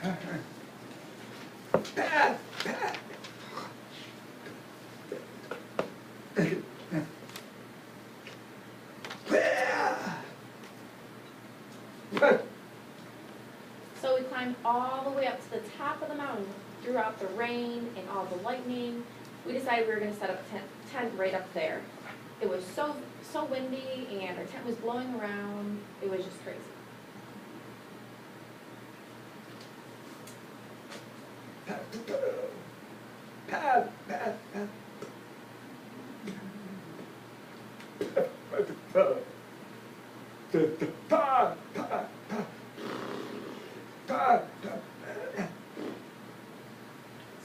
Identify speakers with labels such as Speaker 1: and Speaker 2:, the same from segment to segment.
Speaker 1: So we climbed all the way up to the top of the mountain throughout the rain and all the lightning. We decided we were going to set up a tent right up there. It was so windy and our tent was blowing around. It was just crazy.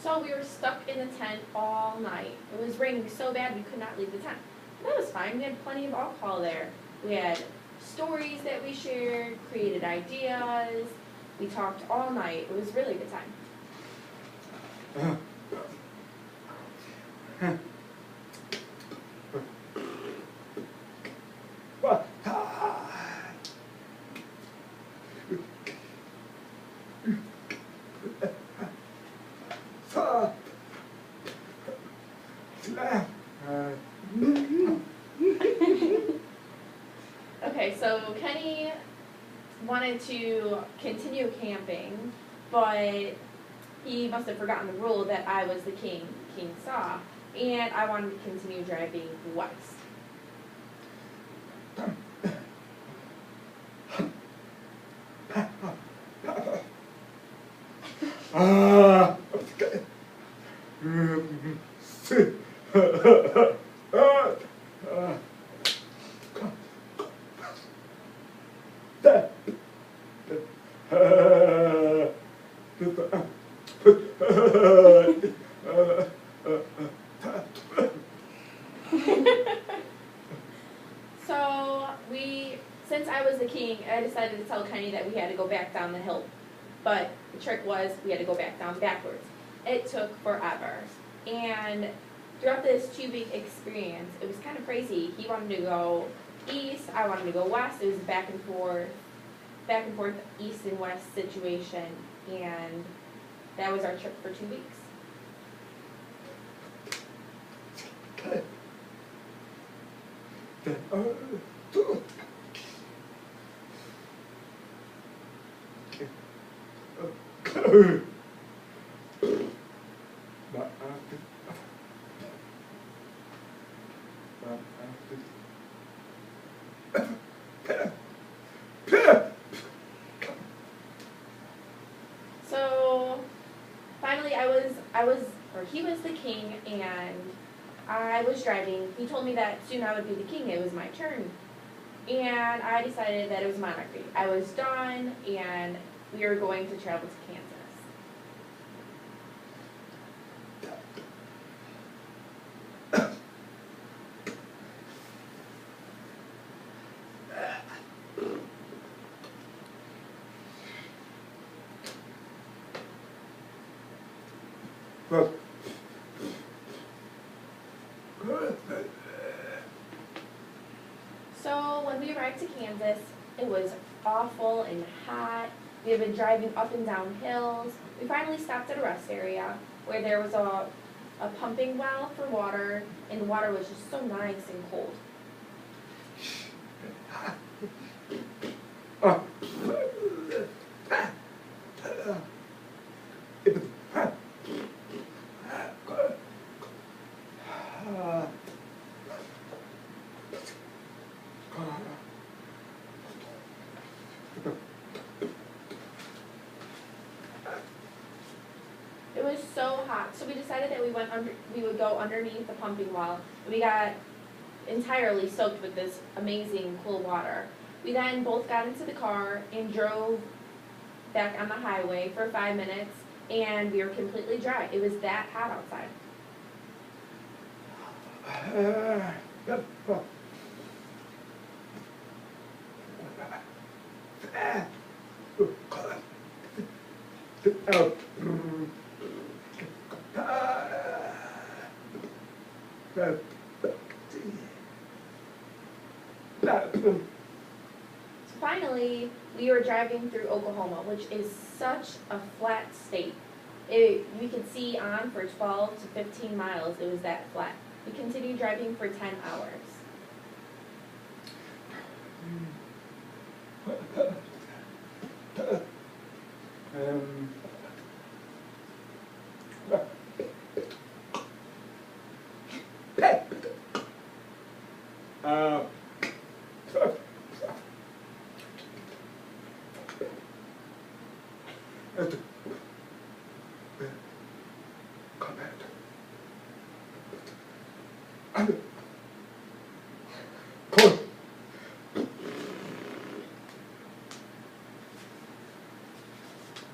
Speaker 1: So we were stuck in the tent all night. It was raining so bad we could not leave the tent. That was fine. We had plenty of alcohol there. We had stories that we shared, created ideas. We talked all night. It was really a good time. Okay, so Kenny wanted to continue camping, but he must have forgotten the rule that I was the king, King Saw, and I wanted to continue driving west. So since I was the king, I decided to tell Kenny that we had to go back down the hill. But the trick was we had to go back down backwards. It took forever. And throughout this 2-week experience, it was kind of crazy. He wanted to go east, I wanted to go west. It was back and forth east and west situation. And that was our trip for 2 weeks. So finally he was the king and I was driving. He told me that soon I would be the king. It was my turn. And I decided that it was monarchy. I was done and we were going to travel to Kansas. So when we arrived to Kansas, it was awful and hot. We had been driving up and down hills. We finally stopped at a rest area where there was a pumping well for water, and the water was just so nice and cold. It was so hot, so we decided that we would go underneath the pumping well. We got entirely soaked with this amazing cool water. We then both got into the car and drove back on the highway for 5 minutes, and we were completely dry. It was that hot outside. So finally, we were driving through Oklahoma, which is such a flat state. We could see on for 12 to 15 miles, it was that flat. We continued driving for 10 hours.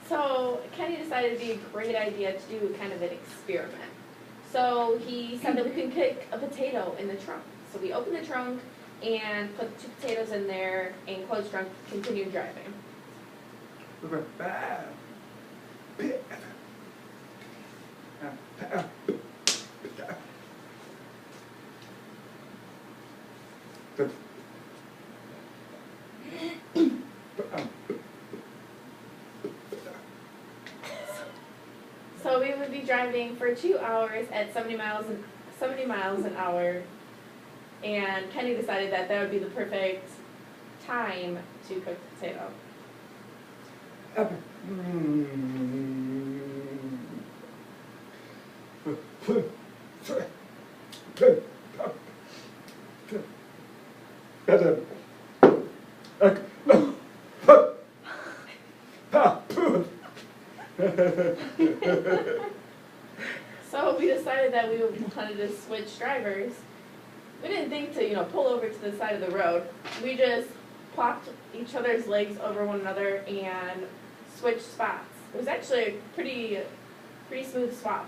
Speaker 1: So Kenny decided it'd be a great idea to do kind of an experiment. So he said that we could cook a potato in the trunk. So we opened the trunk and put 2 potatoes in there and closed trunk, continued driving. So we would be driving for 2 hours at 70 miles an hour, and Kenny decided that that would be the perfect time to cook the potato. So we decided that we wanted to switch drivers. We didn't think to, pull over to the side of the road. We just plopped each other's legs over one another and switched spots. It was actually a pretty smooth swap.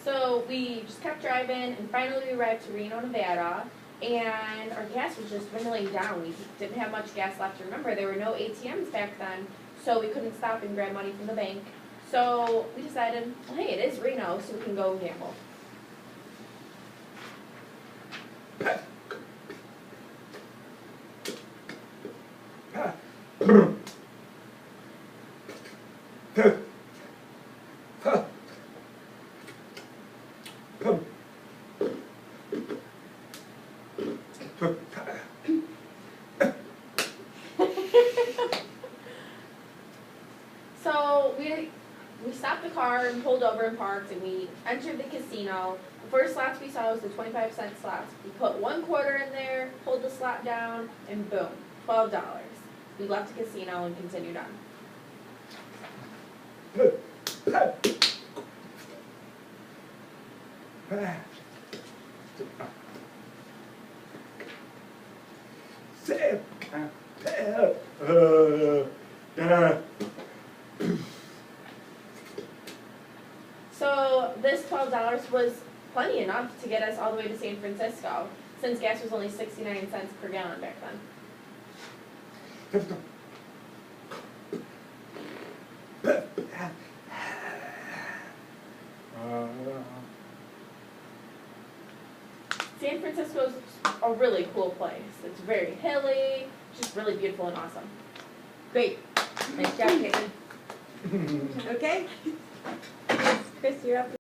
Speaker 1: So we just kept driving, and finally we arrived to Reno, Nevada, and our gas was just dwindling down. We didn't have much gas left. Remember, there were no ATMs back then, so we couldn't stop and grab money from the bank. So we decided, well, hey, it is Reno, so we can go gamble. So we stopped the car and pulled over and parked, and we entered the casino. The first slots we saw was the 25-cent slots. We put 1 quarter in there, pulled the slot down, and boom, $12. We left the casino and continued on. So this $12 was plenty enough to get us all the way to San Francisco, since gas was only 69 cents per gallon back then. San Francisco's a really cool place. It's very hilly, just really beautiful and awesome.
Speaker 2: Great. Nice job, Caitlin. Okay. Chris, you're up.